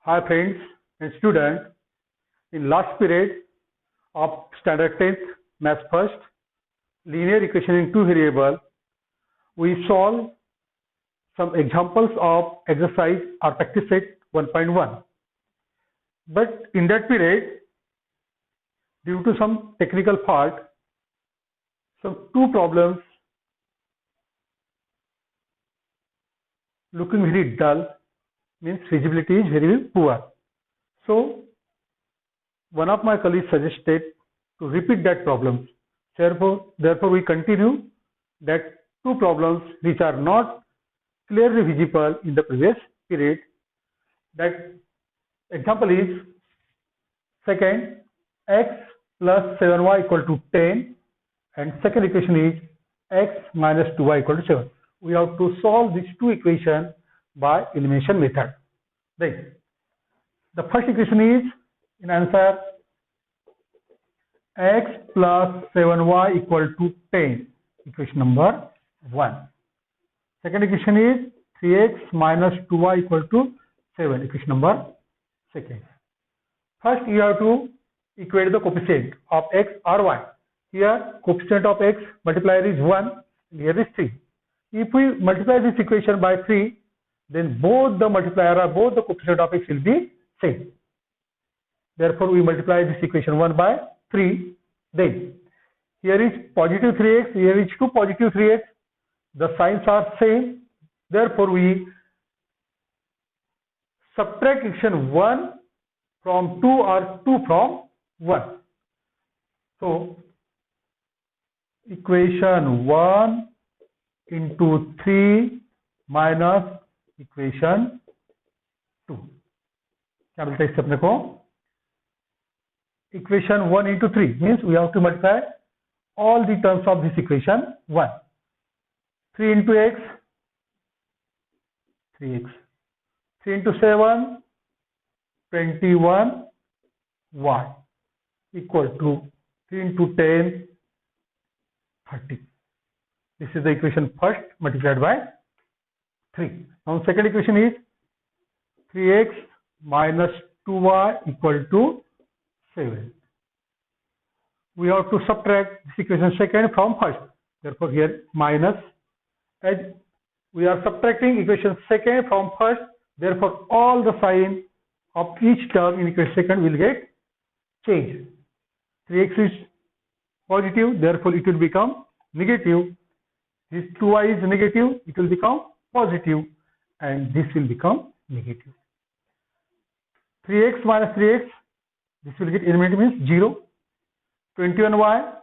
Hi friends and students, in last period of standard 10th math first linear equation in two variable, we solved some examples of exercise or practice set 1.1. But in that period, due to some technical fault, some two problems looking very dull, means feasibility is very poor. So one of my colleagues suggested to repeat that problem. Therefore we continue that two problems which are not clearly visible in the previous period. That example is second, x plus 7y equal to 10, and second equation is x minus 2y equal to 7. We have to solve these two equations by elimination method. Then the first equation is in answer x plus 7y equal to 10, equation number 1. Second equation is 3x minus 2y equal to 7, equation number 2. First you have to equate the coefficient of x or y. Here coefficient of x multiplier is 1, here is 3. If we multiply this equation by 3, then both the multiplier or both the coefficient of x will be same. Therefore we multiply this equation 1 by 3. Then here is positive 3x, here is 2 positive 3x. The signs are same. Therefore we subtract equation 1 from 2 or 2 from 1. So equation 1 into 3 minus equation 2. क्या मिलता है इससे अपने को? Equation 1 into 3 means we have to multiply all the terms of this equation 1. 3 into x, 3x. 3 into 7, 21y equal to 3 into 10, 30. This is the equation first multiplied by 3. Now second equation is 3x minus 2y equal to 7. We have to subtract this equation second from first. Therefore here minus, as we are subtracting equation second from first, therefore all the sign of each term in equation second will get changed. 3x is positive, therefore it will become negative. This 2y is negative, it will become positive, and this will become negative. 3x minus 3x, this will get eliminated, means 0. 21y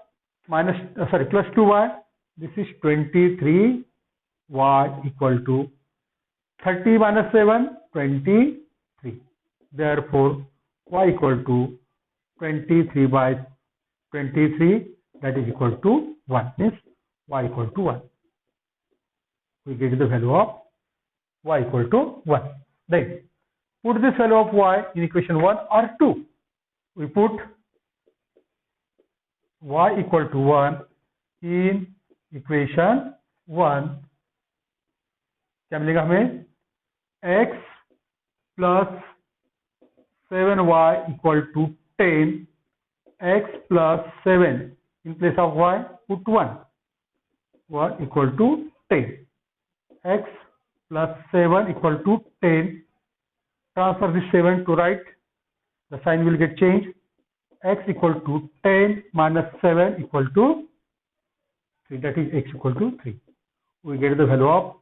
minus plus 2y, this is 23y equal to 30 minus 7, 23. Therefore y equal to 23 by 23, that is equal to 1, means y equal to 1. We get the value of y equal to 1. Then put this value of y in equation 1 or 2. We put y equal to 1 in equation 1. क्या मिलेगा हमें? x plus 7y equal to 10. X plus 7 in place of y put 1. Y equal to 10. X plus 7 equal to 10. Transfer this 7 to right. The sign will get changed. X equal to 10 minus 7 equal to 3. That is x equal to 3. We get the value of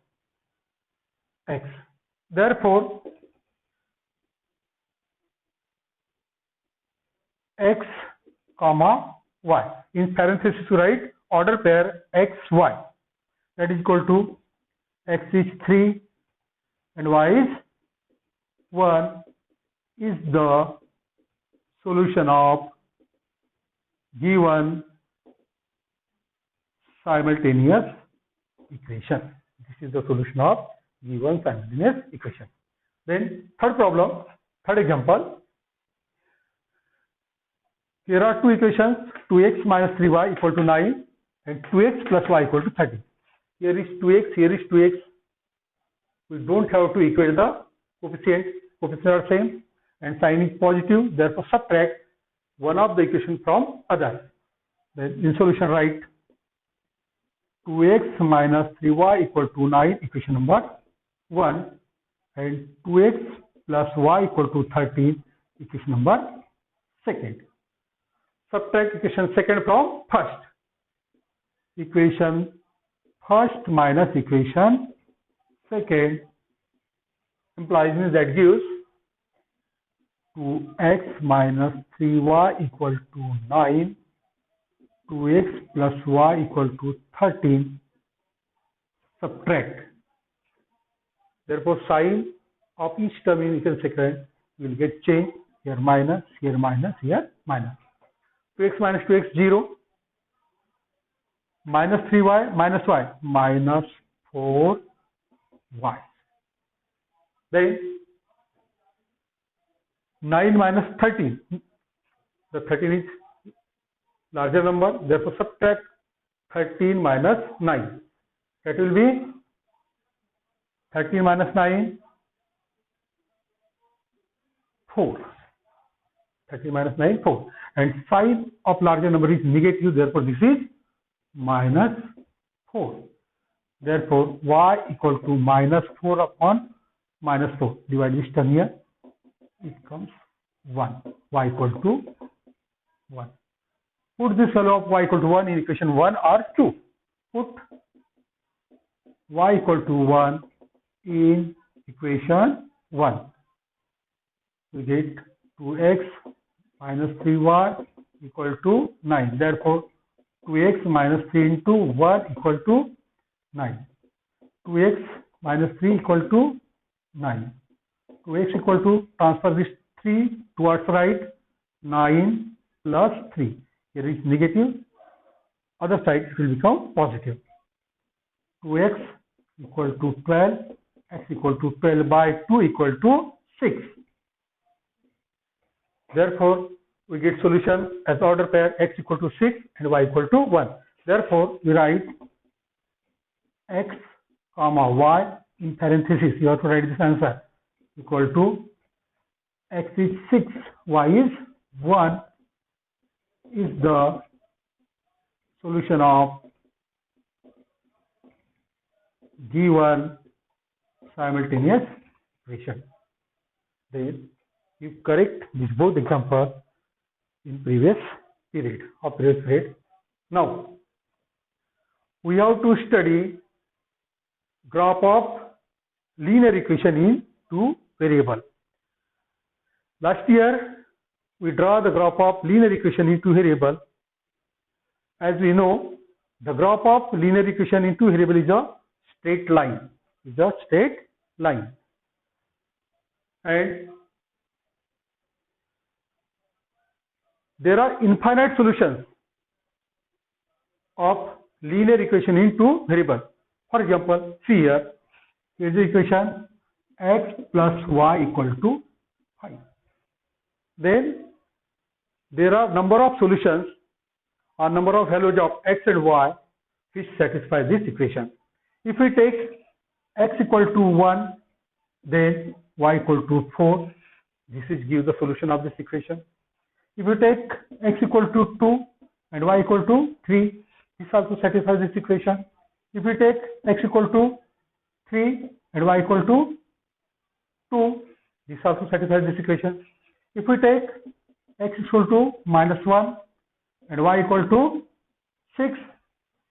x. Therefore x comma y. In parenthesis to write order pair x y. That is equal to x is 3 and y is 1 is the solution of given simultaneous equation. This is the solution of given simultaneous equation. Then third problem, third example. Here are two equations, 2x minus 3y equal to 9 and 2x plus y equal to 30. Here is 2x, here is 2x. We don't have to equate the coefficients are same. and sign is positive, therefore subtract one of the equation from other. Then in solution write 2x minus 3y equal to 9, equation number 1, and 2x plus y equal to 13, equation number 2. Subtract equation 2 from first. Equation first minus equation 2 implies means that gives 2x minus 3y equal to 9, 2x plus y equal to 13, subtract. Therefore, sign of each term in equation second will get changed. Here minus, here minus, here minus. 2x minus 2x 0, minus 3y minus y minus 4y. Then 9 minus 13. The 13 is larger number, therefore subtract 13 minus 9. That will be 13 minus 9, 4. 13 minus 9, 4. And sign of larger number is negative, therefore this is minus 4. Therefore y equal to minus 4 upon minus 4. Divide this term here. It comes 1. Y equal to 1. Put this value of y equal to 1 in equation 1 or 2. Put y equal to 1 in equation 1. We get 2x minus 3y equal to 9. Therefore, 2x minus 3 into 1 equal to 9. 2x minus 3 equal to 9. 2x equal to, transfer this 3 towards right, 9 plus 3. Here is negative, other side it will become positive. 2x equal to 12, x equal to 12 by 2 equal to 6. Therefore, we get solution as order pair x equal to 6 and y equal to 1. Therefore, we write x comma y in parenthesis. You have to write this answer equal to x is 6, y is 1 is the solution of given simultaneous equation. Then you correct these both examples in previous period or previous grade. Now we have to study graph of linear equation in two variable. Last year we draw the graph of linear equation in two variable. As we know, the graph of linear equation in two variable is a straight line. Is a straight line. And there are infinite solutions of linear equation in two variable. For example, see here, is the equation x plus y equal to 5. Then there are number of solutions or number of values of x and y which satisfy this equation. If we take x equal to 1, then y equal to 4, this is give the solution of this equation. If we take x equal to 2 and y equal to 3, this also satisfies this equation. If we take x equal to 3 and y equal to 2, this also satisfies this equation. If we take x equal to minus 1 and y equal to 6,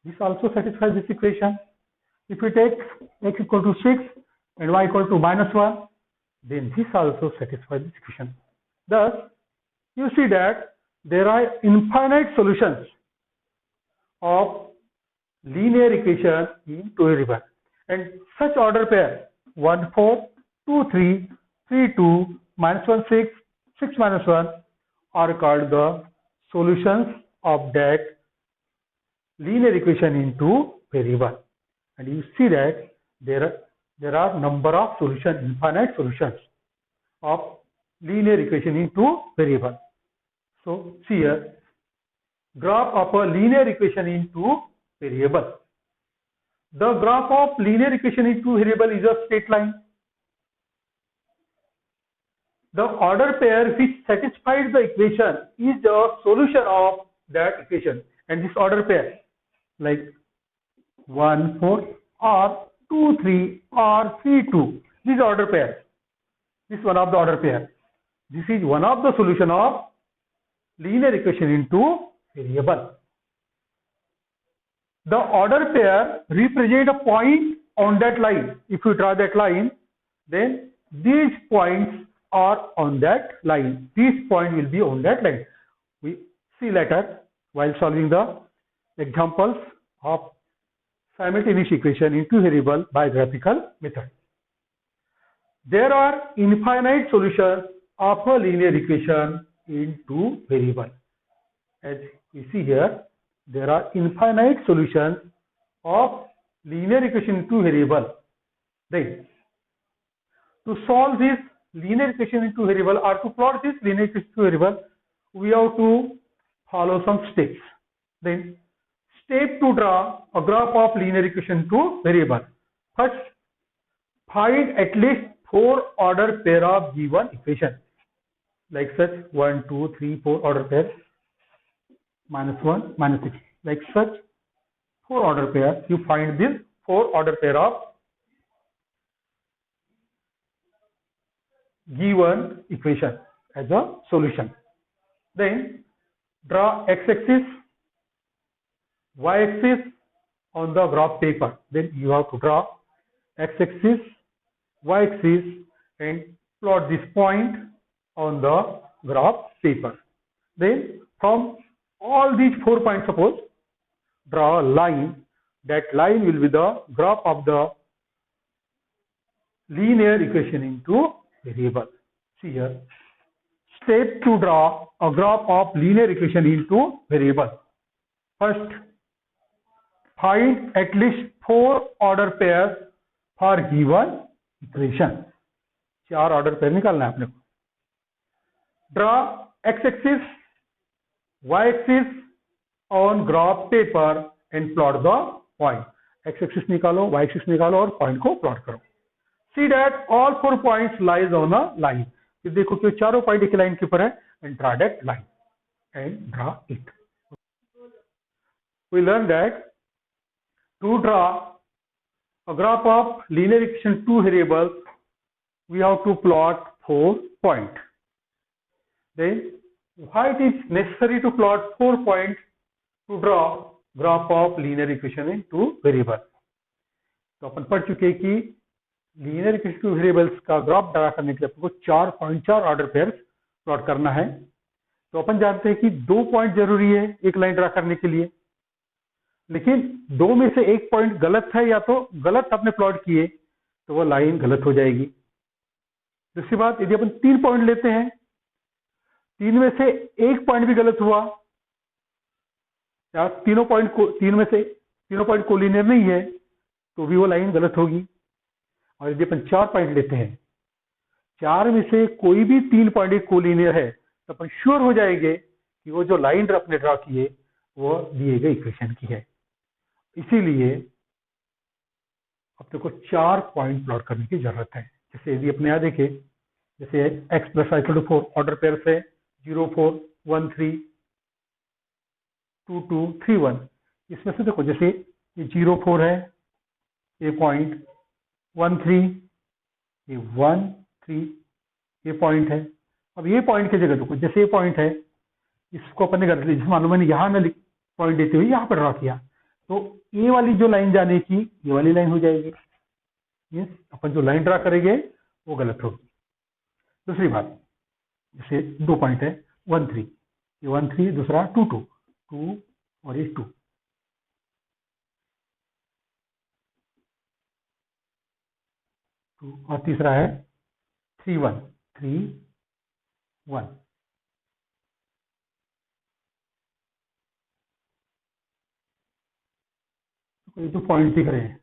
this also satisfies this equation. If we take x equal to 6 and y equal to minus 1, then this also satisfies this equation. Thus, you see that there are infinite solutions of linear equation in two variable, and such order pair 1 4, 2 3, 3 2, minus 1 6, 6 minus 1 are called the solutions of that linear equation in two variable. And you see that there are number of solutions, infinite solutions of linear equation in two variable. So see here, graph of a linear equation in two variable. The graph of linear equation in two variable is a straight line. the order pair which satisfies the equation is the solution of that equation. And this order pair, like 1 4 or 2 3 or 3 2, this order pair, this is one of the order pair. This is one of the solution of linear equation into variable. The order pair represent a point on that line. If you draw that line, then these points are on that line. This point will be on that line. We see later while solving the examples of simultaneous equation into variable by graphical method. There are infinite solutions of a linear equation into variable. As we see here, there are infinite solutions of linear equation into variable. Then, to solve this linear equation into variable or to plot this linear equation into variable, we have to follow some steps. Then, step to draw a graph of linear equation to variable. First, find at least 4 order pair of given equation. Like such 1, 2, 3, 4 order pair, -1, -6. Like such 4 order pair, you find this 4 order pair of given equation as a solution. Then draw x-axis, y-axis on the graph paper. Then you have to draw x-axis, y-axis and plot this point on the graph paper. Then from all these 4 points, suppose draw a line. That line will be the graph of the linear equation into variable. See here. Step to draw a graph of linear equation into variable. First, find at least 4 order pairs for given equation. 4 order pair निकालना है अपने को. Draw x-axis, y-axis on graph paper and plot the point. X-axis निकालो, y-axis निकालो और point को plot करो. See that all 4 points lies on a line. फिर देखो कि चारों पॉइंट एक लाइन के ऊपर है and draw that line and draw it. We learn that to draw a graph of linear equation two variables, we have to plot 4 points. Then why it is necessary to plot 4 points to draw graph of linear equation in two variables? तो अपन पढ़ चुके हैं कि linear equation two variables का graph draw करने के लिए आपको 4 पॉइंट 4 ऑर्डर पेयर्स प्लॉट करना है. तो अपन जानते हैं कि 2 पॉइंट जरूरी है एक लाइन ड्रा करने के लिए, लेकिन 2 में से एक पॉइंट गलत है या तो गलत आपने प्लॉट किए तो वो लाइन गलत हो जाएगी. दूसरी बात, यदि अपन 3 पॉइंट लेते हैं, 3 में से एक पॉइंट भी गलत हुआ या तीनों पॉइंट कोलिनियर नहीं है तो भी वो लाइन गलत होगी. और यदि अपन 4 पॉइंट लेते हैं, 4 में से कोई भी 3 पॉइंट एक कोलिनियर है तो अपन श्योर हो जाएंगे कि वो जो लाइन अपने ड्रा किए वो दिए गए इक्वेशन की है. इसीलिए अपने को 4 पॉइंट प्लॉट करने की जरूरत है. जैसे यदि अपने यहाँ देखें, जैसे x plus y equal to 4 order pair से 0 4 1 3 2 2 3 1, इसमें से देखो जैसे ये 0 4 है, ये पॉइंट 1 3, ये 1 3, ये पॉइंट है. अब ये पॉइंट की जगह देखो, जैसे ये पॉइंट है इसको अपन ने कर लिया, जिस मालूम मैंने यहाँ ना पॉइंट देते हुए यहाँ पर ड्रा किया तो ये वाली जो लाइन जाने की ये वाली लाइन हो जाएगी. मीन्स अपन जो लाइन ड्रा करेंगे वो गलत होगी. दूसरी बात, जैसे 2 पॉइंट है 1 3, ये 1 3, दूसरा 2 2 2 और ये 2, और तीसरा है 3 1 3 1. ये तो पॉइंट दिख रहे हैं.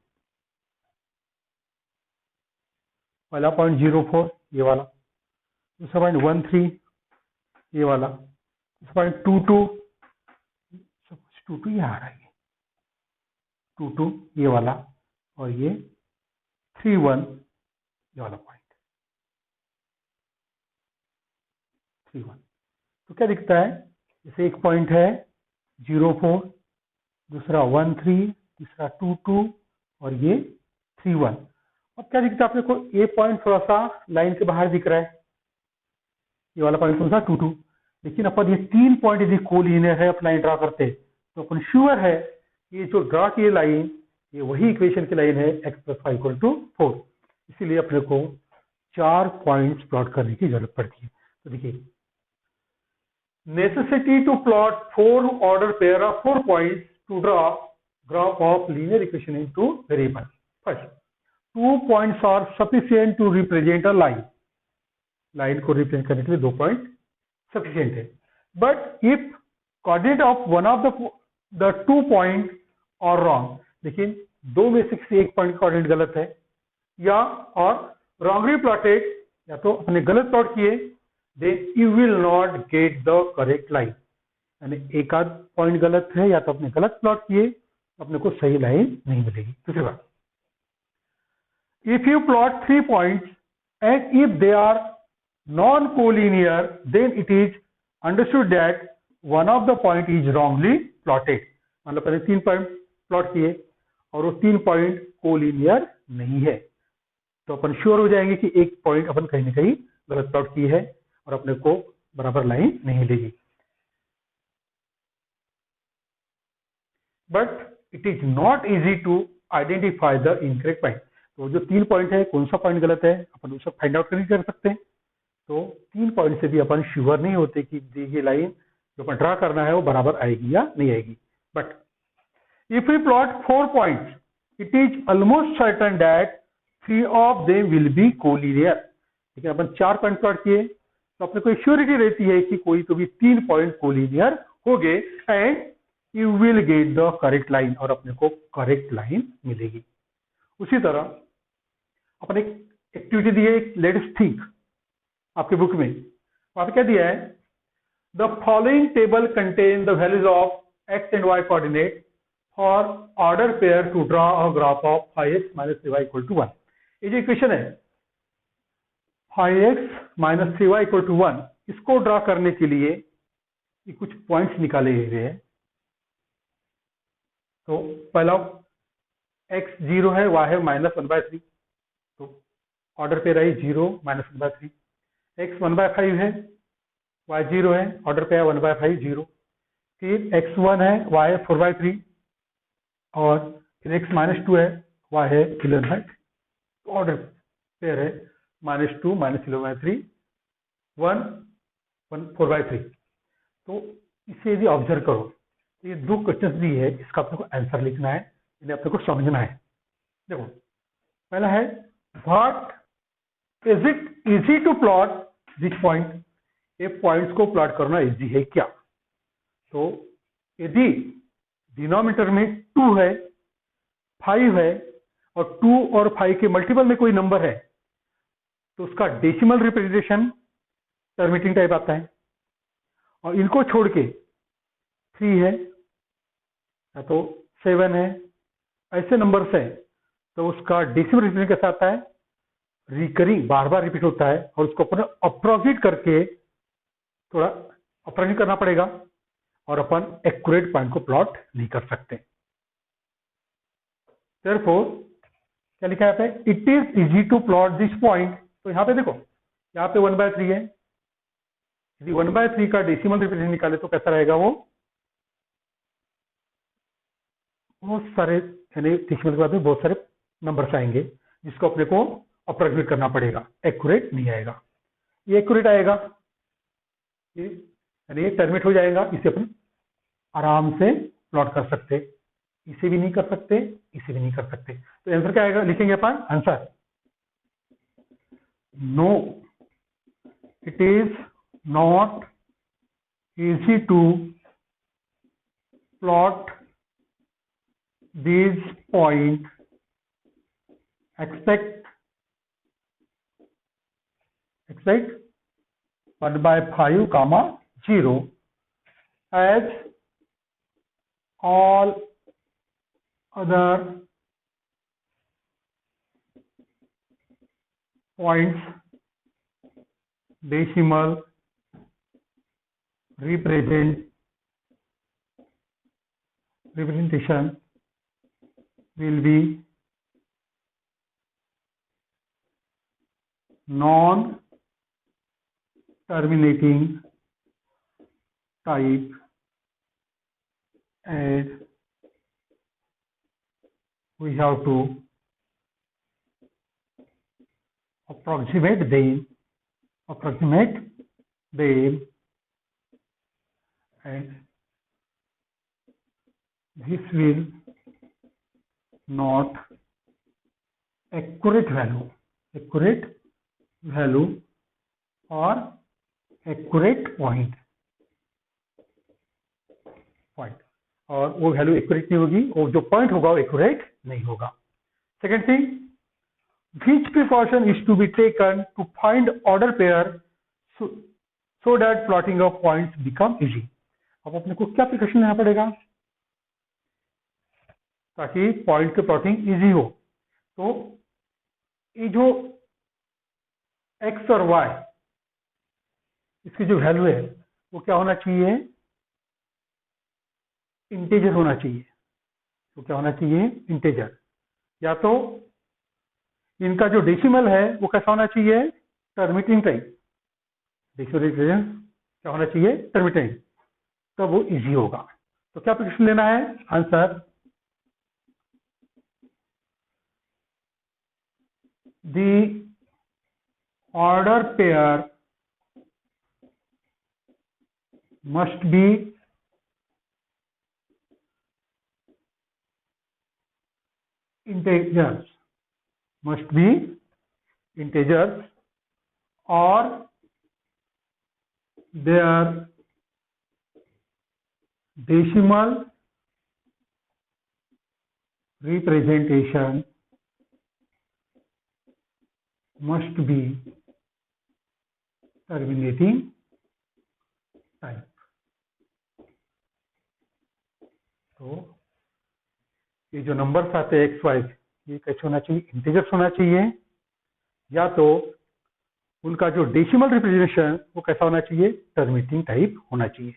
पहला पॉइंट 0 4 ये वाला, दूसरा पॉइंट 1 3 ये वाला, दूसरा पॉइंट 2 2 2 2 ये आ रहा है, 2 2 ये वाला, और ये 3 1 ये वाला पॉइंट. 1 तो क्या दिखता है, जैसे एक पॉइंट है 0 4, दूसरा 1 3, तीसरा 2 2 और ये 3 1। अब क्या दिखता है अपने को, ये पॉइंट थोड़ा सा लाइन के बाहर दिख रहा है, ये वाला पॉइंट कौन सा 2 2। लेकिन अपन ये 3 पॉइंट यदि कोलिनियर है, अपन लाइन ड्रा करते तो अपन श्योर है ये जो ड्रा की लाइन ये वही इक्वेशन की लाइन है x + y = 4। इसीलिए अपने को 4 पॉइंट्स प्लॉट करने की जरूरत पड़ती है। तो देखिए, necessity to plot 4 order pair of 4 points to draw graph of linear equation in 2 variables. First, 2 points are sufficient to represent a line. Line को रिप्रेजेंट करने के लिए 2 पॉइंट सफिशिएंट है। But if coordinate of one of the 2 point और wrong, लेकिन दो में से किसी एक पॉइंट का कोऑर्डिनेट गलत है या और रॉन्गली प्लॉटेड, या तो अपने गलत प्लॉट किए, then you will not get the correct line. यानी एक आध पॉइंट गलत है या तो अपने गलत प्लॉट किए, अपने को सही लाइन नहीं मिलेगी। दूसरी बात, if you plot 3 points and if they are non-collinear, then it is understood that one of the point is wrongly plotted. मतलब पहले 3 पॉइंट प्लॉट किए और वो 3 पॉइंट कोलिनियर नहीं है, तो अपन श्योर हो जाएंगे कि एक पॉइंट अपन कहीं ना कहीं गलत प्लॉट की है और अपने को बराबर लाइन नहीं मिलेगी। But it is not easy to identify the incorrect point. तो जो 3 पॉइंट है, कौन सा पॉइंट गलत है, अपन उसको फाइंड आउट नहीं कर सकते। तो 3 पॉइंट से भी अपन श्योर नहीं होते कि दी गई लाइन जो अपन ड्रा करना है वो बराबर आएगी या नहीं आएगी। But if we plot 4 points, it is almost certain that 3 of them will be collinear. लेकिन अपन 4 पॉइंट प्लॉट किए तो अपने को श्योरिटी रहती है कि कोई तो भी 3 पॉइंट कोलिनियर हो गए and you will get the correct line, और अपने को करेक्ट लाइन मिलेगी। उसी तरह अपन एक एक्टिविटी दी है, लेट्स थिंक, आपके बुक में वहां पे क्या दिया है, the following table contain the values of x and y coordinate for order pair to draw a graph of 5x - 3y = 1। ये जो इक्वेशन है 5x - 3y = 1, इसको ड्रॉ करने के लिए ये कुछ पॉइंट्स निकाले हुए हैं। तो पहला x 0 है, y है -1/3, तो ऑर्डर पेयर है 0 - 1/3। x 1/5 है, y 0 है, ऑर्डर पे है 1/5 0। फिर x 1 है, y है 4/3 और फिर x -2 है, y है 11/3। ऑर्डर पेयर है -2 - 11/3 1 1 4/3। तो इसे यदि ऑब्जर्व करो तो ये 2 क्वेश्चन दी है, इसका अपने को आंसर लिखना है, इन्हें अपने को समझना है। देखो, पहला है what is it easy to plot this point. ये पॉइंट्स को प्लॉट करना इजी है क्या? तो यदि डिनोमिनेटर में 2 है, 5 है और 2 और 5 के मल्टीपल में कोई नंबर है तो उसका डेसिमल रिप्रेजेंटेशन टर्मिनेटिंग टाइप आता है। और इनको छोड़ के 3 है या तो 7 है, ऐसे नंबर्स है तो उसका डेसिमल रिप्रेजेंटेशन कैसा आता है, रिकरिंग, बार बार रिपीट होता है, और उसको अपन अप्रोक्सीमेट करके थोड़ा अप्रोक्सीमेट करना पड़ेगा और अपन एक्यूरेट पॉइंट को प्लॉट नहीं कर सकते। Therefore, क्या लिखा है, it is easy to plot this point. तो यहाँ पे देखो, यहाँ पे 1/3 है, यदि 1/3 का डेसिमल रिप्रेजेंटेशन निकाले तो कैसा रहेगा, वो बहुत सारे, यानी डेसिमल के बाद में बहुत सारे नंबर्स आएंगे जिसको अपने को अप्रोक्सीमेट करना पड़ेगा, एक्यूरेट नहीं आएगा। ये एक्यूरेट आएगा, यानी ये टर्मिनेट हो जाएगा, इसे अपन आराम से प्लॉट कर सकते, इसे भी नहीं कर सकते, इसे भी नहीं कर सकते। तो आंसर क्या आएगा, लिखेंगे अपन answer, no it is not easy to plot this point except 1/5, 0 as all other points decimal representation will be non-terminating type and we have to approximate them and this will not accurate value or accurate point और वो value accurate नहीं होगी और जो point होगा वो accurate नहीं होगा. Second thing, which precaution is to be taken to find order pair so that plotting of points become easy. अब अपने को क्या प्रिकॉशन लेना पड़ेगा ताकि पॉइंट की प्लॉटिंग इजी हो. तो ये जो x और y इसकी जो वैल्यू है वो क्या होना चाहिए, इंटीजर होना चाहिए. तो क्या होना चाहिए, इंटीजर. या तो इनका जो डेसिमल है वो कैसा होना चाहिए, टर्मिटिंग टाइप. डेसिमल क्या होना चाहिए, टर्मिटिंग. तब वो इजी होगा. तो क्या प्रिकॉशन लेना है, answer the order pair must be integers, or their decimal representation must be terminating type. तो ये जो नंबर्स आते हैं एक्स वाई ये कैसे होना चाहिए, इंटीजर्स होना चाहिए, या तो उनका जो डेसिमल रिप्रेजेंटेशन वो कैसा होना चाहिए, टर्मिनेटिंग टाइप होना चाहिए.